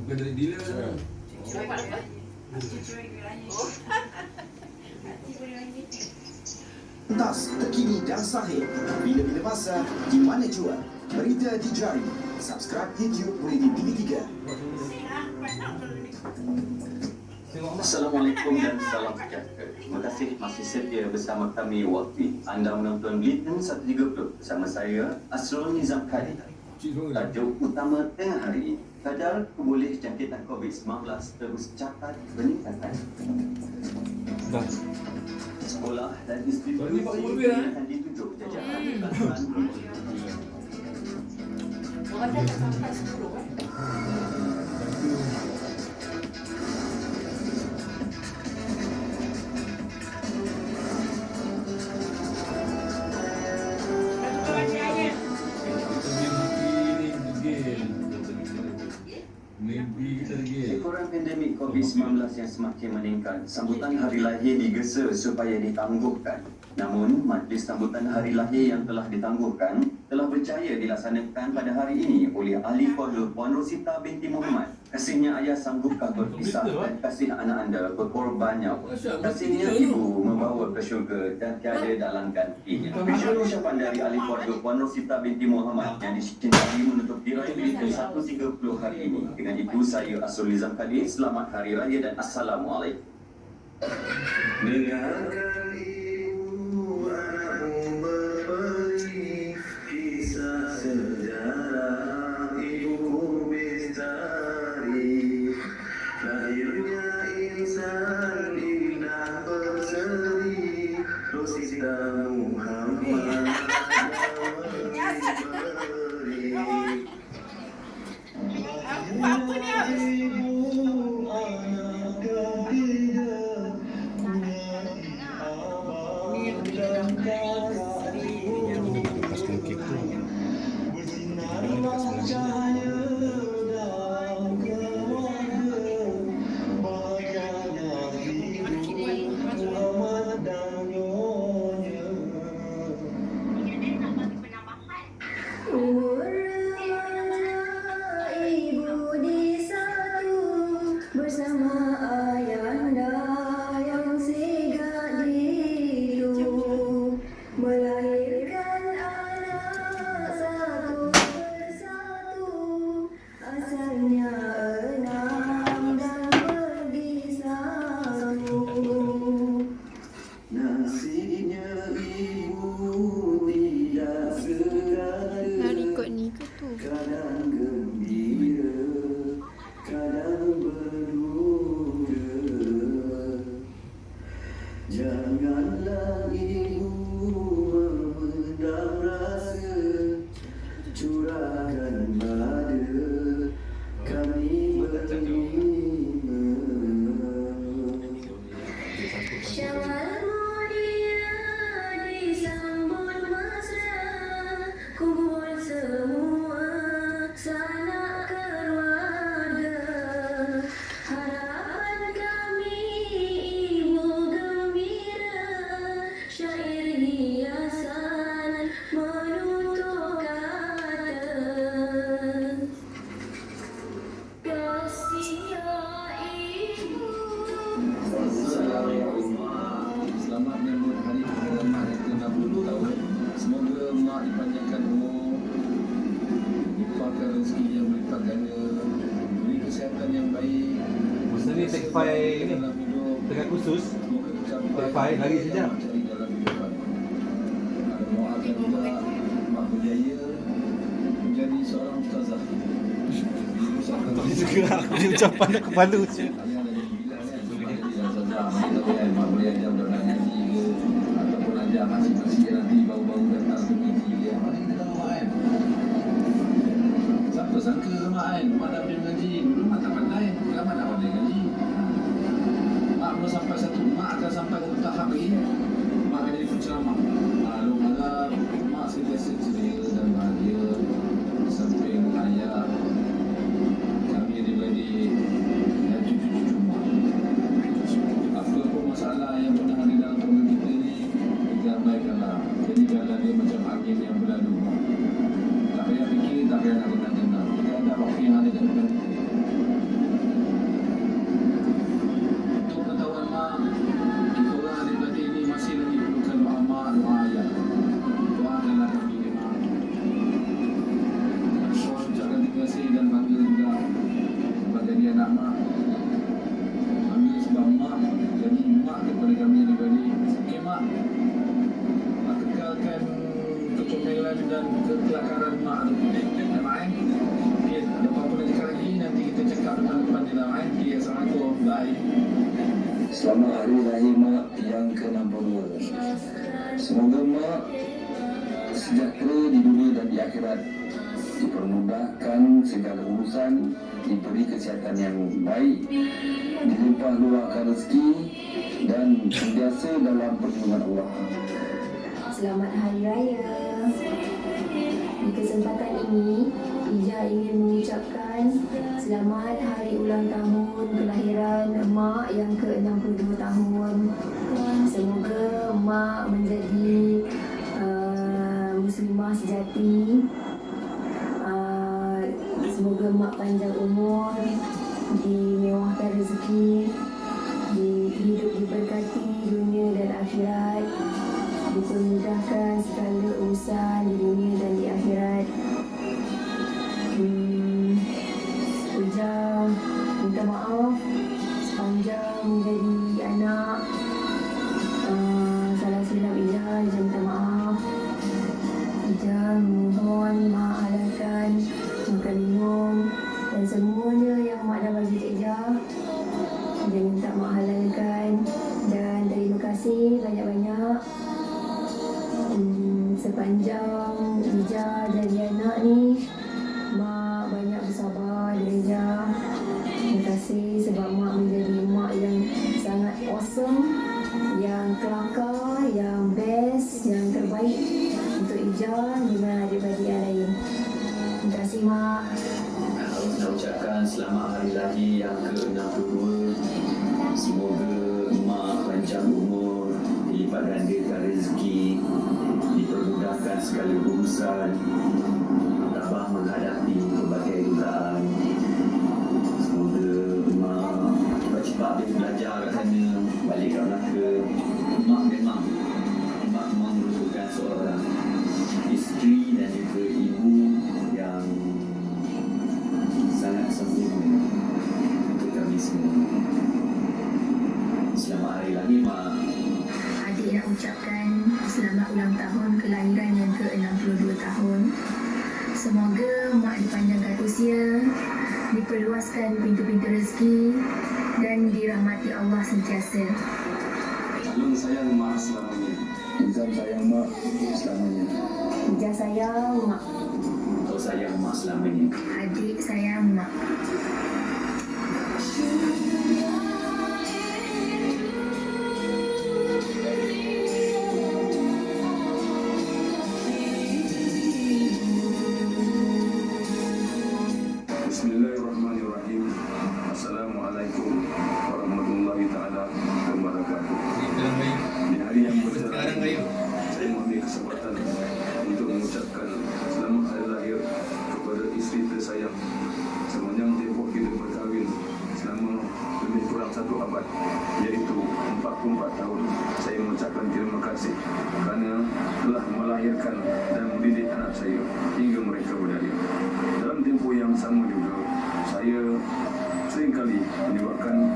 Bukan dari dealer kan? Dapat apa? Cucu lagi raya. Oh. Nanti boleh lagi. Tas terkini dan sahih. Bila-bila masa, di mana jua. Berita di jari. Subscribe YouTube Bulletin TV3. Assalamualaikum dan salam sejahtera. Terima kasih masih setia bersama kami waktu anda menonton Bulletin 130 bersama saya Asrul Nizam Khalid. Tajuk utama tengah hari ini, kadar keboleh jangkitan COVID-19 terus catat peningkatan. Sekolah dan institusi akan ditunjuk jajaran bantuan. Orang dah sampai 10 kan? Ekoran pandemik COVID-19 yang semakin meningkat, sambutan hari lahir digesa supaya ditangguhkan. Namun, majlis sambutan hari lahir yang telah ditangguhkan telah berjaya dilaksanakan pada hari ini oleh ahli keluarga Puan Rosita binti Muhammad. Kasihnya ayah sanggupkah berpisah dan kasih anak anda berkorban nyawa. Kasihnya ibu membawa ke syurga dan tiada dalam gantinya. Special ucapan dari ahli keluarga Puan Rosita binti Muhammad yang dicintai menutup tirai berita 130 hari ini. Dengan itu saya Asrul Nizam Khalid, selamat hari raya dan Assalamualaikum. Dengarkan ibu anakmu berberi kisah sejarah ibu bestari. Lahirnya insan indah berseri Rosita Muhammad beri. Apa ni habis? Kadang gembira, kadang berduka. Janganlah ibu memendam rasa, curahkan pada kami berlima. Syawal mulia disambut mesra, kumpul semua sanak keluarga. Harapan kami ibu gembira, syair hiasan menutup kata. Kasih ya ibu. Assalamualaikum. Selamat menyambut hari ke mak yang ke-60 tahun. Semoga mak dipanjangkan umur, dilimpahkan rezeki yang berlipat ganda, beri kesihatan yang baik. Masa ni take 5 ni dalam hidup. tengah kursus. Semoga tercapai Take 5 lari sekejap. cari dalam kehidupan. Doakan juga mak berjaya menjadi seorang ustazah. Tak boleh juga aku punya ucapan dah kepala je. Mak boleh ajar budak-budak ngaji ke, ataupun ajar masih-masih nanti baru-baru datang ke ngaji ya. Mari kita tahu mak kan. Siapa sangka mak kan, mak dah boleh mengaji. Dulu mak tak pandai, mak dah boleh ngaji. Mak belum sampai satu, mak akan sampai satu tahap lagi. Mak akan jadi penceramah. Lalu malam, mak sentiasa ceria dan bahagia. Samping ayah, kami adik-beradik dan cucu-cucu mak. Apa pun masalah yang pernah ada dalam keluarga kita ni, kita abaikanlah. Jadikanlah dia macam angin yang berlalu. Tak payah fikir, tak payah nak tenang-tenang. Kita ada waktu yang ada dalam depan kita. baik. Selamat Hari Lahir Mak yang ke-62. Semoga Mak sejahtera di dunia dan di akhirat, dipermudahkan segala urusan, diberi kesihatan yang baik, dilimpah luahkan rezeki dan sentiasa dalam perlindungan Allah. Selamat Hari Raya. Di kesempatan ini, Ija ingin mengucapkan selamat hari ulang tahun kelahiran Mak yang ke-62 tahun. Semoga Mak menjadi muslimah sejati. Semoga Mak panjang umur, dimewahkan rezeki, hidup diberkati dunia dan akhirat, dipermudahkan segala urusan di dunia dan di akhirat. Ija minta maaf sepanjang menjadi anak. Salah silap Ija minta maaf. Ija mohon Mak halalkan makan minum dan semuanya yang Mak dah bagi Ija. Ija minta Mak halalkan dan terima kasih banyak-banyak. Sepanjang Ija jadi anak ni, Mak banyak bersabar dengan Ija. Terima kasih sebab Mak menjadi mak yang sangat awesome, yang kelakar, yang best, yang terbaik untuk Ija dengan adik-adik yang lain. Terima kasih Mak. Saya ucapkan selamat Hari Lahir yang ke-62. Semoga Mak panjang umur, dilipat gandakan rezeki, dipermudahkan segala urusan, tabah menghadapi berbagai godaan. Semoga Mak cepat habis belajar kat sana, balik kat Melaka. Mak memang merupakan seorang isteri dan juga ibu yang sangat sempurna untuk kami semua. Selamat Hari Lahir Mak. Adik nak ucapkan selamat ulang tahun kelahiran yang ke-62 tahun. Semoga Mak dipanjangkan usia, diperluaskan pintu-pintu rezeki dan dirahmati Allah sentiasa. Salam sayang Mak selamanya. Izam sayang Mak selamanya. Ija sayang Mak. Kau sayang Mak selamanya. Adik sayang Mak. Bismillahirrahmanirrahim. Assalamualaikum warahmatullahi taala wabarakatuh. Di hari yang bersejarah ini, saya mengambil kesempatan untuk mengucapkan selamat hari lahir kepada isteri tersayang. Sepanjang tempoh kita berkahwin selama lebih kurang 1 abad, iaitu 44 tahun, saya mengucapkan terima kasih kerana telah melahirkan dan mendidik anak saya hingga mereka berdaya. Dalam tempoh yang sama juga, saya seringkali menyebabkan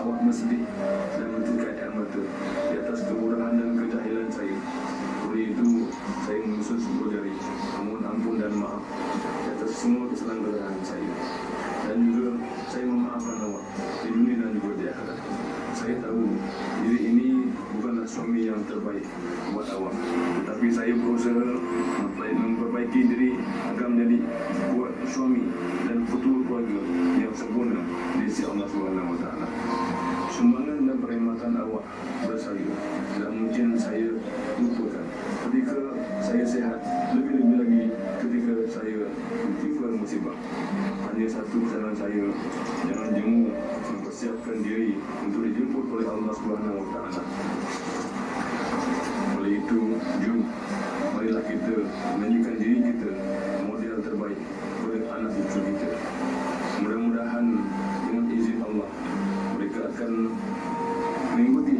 awak bersedih dan mencukai air mata di atas kebodohan dan kejahilan saya. Oleh itu, saya mengusul sebuah jari mohon ampun dan maaf di atas semua kesalahan saya. Dan juga saya memaafkan awak di dunia dan juga di akhirat. Saya tahu diri ini bukanlah suami yang terbaik buat awak, tetapi saya berusaha memperbaiki diri agar menjadi buat suami dan ketua keluarga yang sempurna di sisi Allah SWT. Sumbangan dan perkhidmatan awak kepada saya tidak mungkin saya lupakan ketika saya sehat, lebih-lebih lagi ketika saya ditimpa musibah. Hanya satu pesanan saya, jangan jemu mempersiapkan diri untuk dijemput oleh Allah SWT. Oleh itu, jom marilah kita menjadikan diri kita model terbaik oleh anak cucu kita. Mudah-mudahan dengan izin Allah, mereka akan mengikuti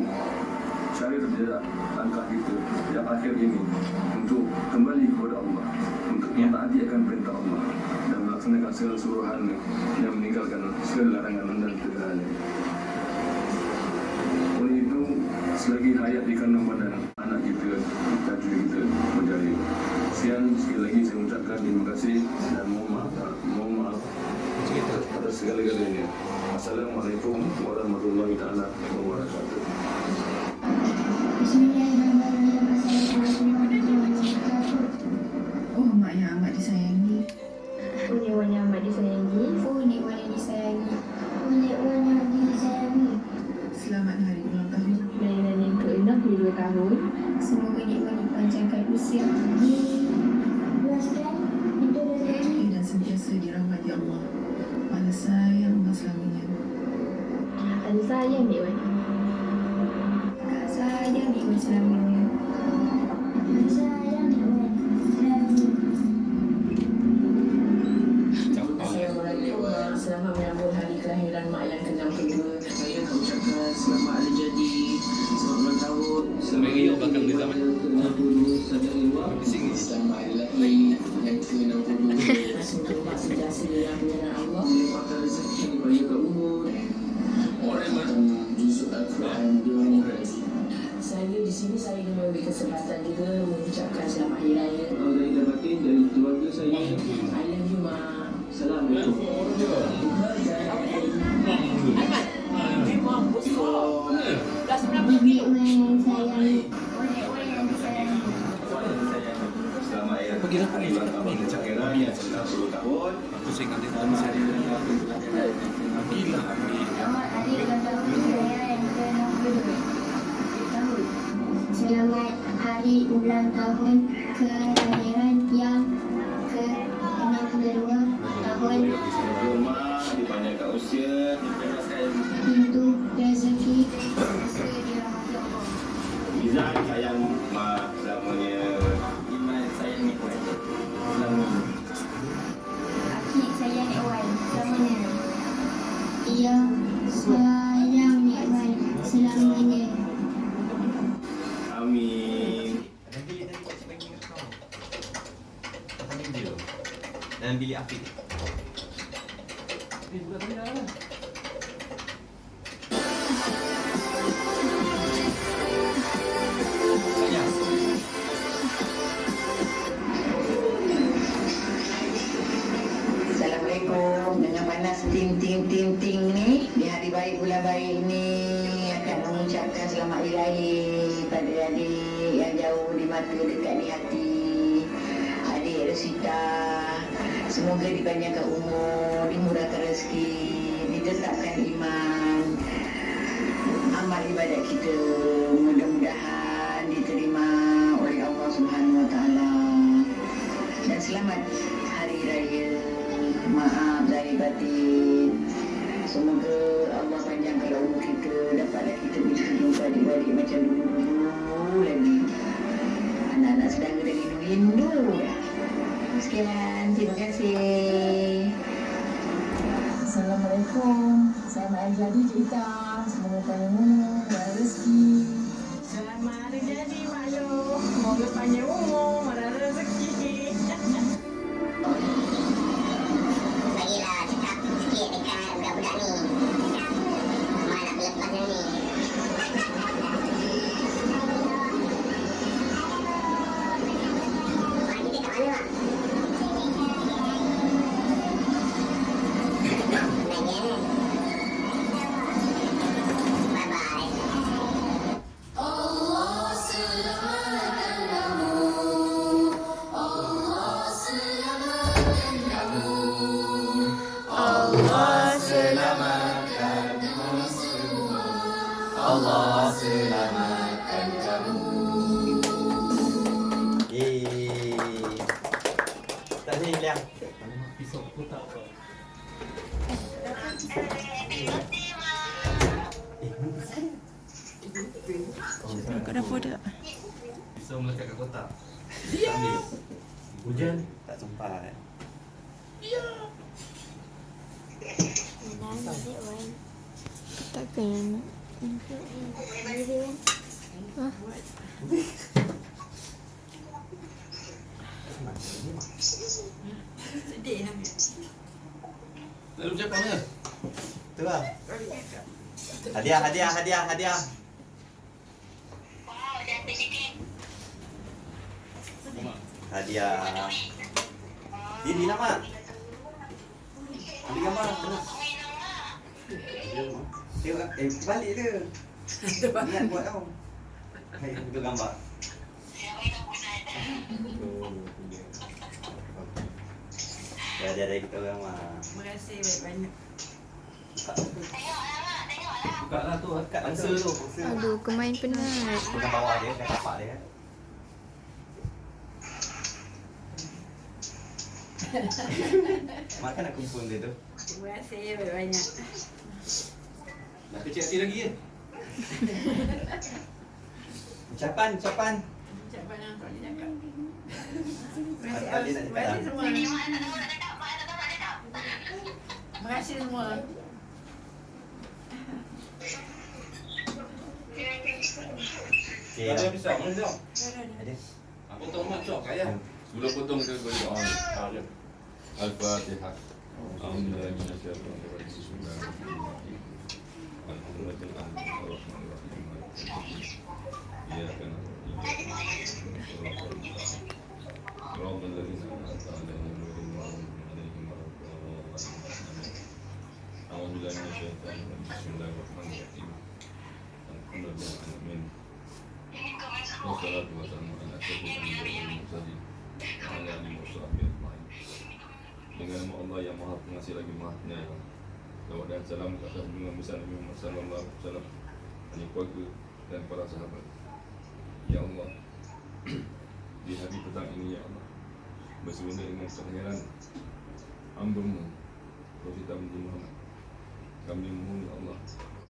cara berjalan langkah kita yang akhir ini untuk kembali kepada Allah, untuk mentaati akan perintah Allah dan melaksanakan segala suruhan dan meninggalkan segala larangan dan teguran. Oleh itu, selagi hayat di kandung badan anak kita, cucu kita berjaya. Sekian, sekali lagi saya ucapkan terima kasih dan mohon maaf atas segala-galanya. Assalamualaikum warahmatullahi taala wabarakatuh. Bismillahirrahmanirrahim. Assalamualaikum warahmatullahi wabarakatuh. Oh, mak yang amat disayangi. Wan yang amat disayangi. Wan yang disayangi. Wan yang disayangi. Selamat hari ulang tahun. Kelahiran yang ke-62 tahun. Semoga nikmat dipanjangkan usia. Diluaskan pintu rezeki. Dan sentiasa dirahmati Allah. Pada sayang selamanya. Ada sayang Dik Wan. Kak sayang Dik Wan selamanya. Kak sayang Dik Wan selamanya. Assalamualaikum. Selamat menyambut hari kelahiran mak yang ke-62. Saya nak ucapkan selamat hari jadi, selamat ulang tahun. Sampai gaya belakang dia zaman. Selamat hari lahir yang ke-62. Semoga mak sentiasa dirahmati Allah, melimpahkan rezeki, dipanjangkan umur. Saya di sini saya ingin memberi kesempatan juga mengucapkan selamat hari raya. Dari batin dari keluarga saya. I love you mak. Assalamualaikum. Selamat hari ulang tahun kelahiran yang 90 tahun. Pusing nanti. Selamat hari ulang tahun kelahiran yang ke-62 tahun. Selamat hari ulang tahun kelahiran yang ke-62 tahun. Rumah dipanjangkan usia, dibebaskan. Pintu rezeki sesuai dirahmati Allah. Izan sayang mak selamanya. Iman sayang Nikwan selamanya. Akik sayang Nek Wan selamanya. Ia sayang Nek Wan selamanya. Amin. Dan bilik api. Assalamualaikum. Dengan panas ting ni di hari baik bulan baik ni akan mengucapkan selamat hari lahir pada adik yang jauh di mata dekat di hati. Adik Rosita, semoga dipanjangkan umur, dimurahkan rezeki, ditetapkan iman, amal ibadat kita mudah-mudahan diterima oleh Allah Subhanahu Wa Taala. Dan selamat hari raya. Maaf dari batin. Semoga Allah panjangkan umur kita, dapatlah kita berjumpa adik-adik macam dulu lagi. Anak-anak sedang dah rindu-rindu. Sekian, terima kasih. Assalamualaikum. Selamat hari jadi Cik Ita. Semoga panjang umur dan rezeki. Selamat hari jadi Mak Yo. Semoga panjang umur dan rezeki. Bagilah cakap sikit dekat budak-budak ni. Mak nak pelepasnya ni. Mak ni dekat mana Mak? Bye-bye. Allah selamatkan kamu. Allah selamatkan kamu. Allah selamatkan kamu semua. Allah selamatkan kamu. Tak ni liang. Kau dapur tak? Pisau melekat kat kotak. Ambil. Hujan tak sempat. Takkan. Lalu ucap mana? Tu lah. Hadiah. Hadiah. Ini nama. Ambil gambar terus. Tengok, balik dia. Ingat buat tau. Betul gambar. Dah ada kita orang mah. Terima kasih banyak-banyak. Buka lah tu, kat answer tu. Aduh, kemain penat. Bukan bawah dia, kat tapak dia. Makan nak kumpul dia tu. Terima kasih banyak-banyak. Nak kecil hati lagi kan? Ucapan. Ucapan yang tak boleh cakap. Terima kasih Tak boleh nak cakap. semua. Terima kasih semua. Okay, Ada pisau, mana pisau? ada. Aku potong mak cok, kaya. Sebelum potong kita beri doa. Al-Fatihah. Alhamdulillah Bismillahirrahmanirrahim. Wassalatu wassalamu ala asyrafil anbiya'i wal mursalin wa ala alihi washabbihi ajma'in. Dengan nama Allah yang Maha Pengasih lagi Maha Penyayang. Salawat dan salam ke atas junjungan besar Nabi Muhammad sallallahu alaihi wasallam, ahli keluarga dan para sahabat. Ya Allah, di hari petang ini ya Allah, bersama dengan kehadiran hamba-Mu Rasulullah binti Muhammad, kami memohon ya Allah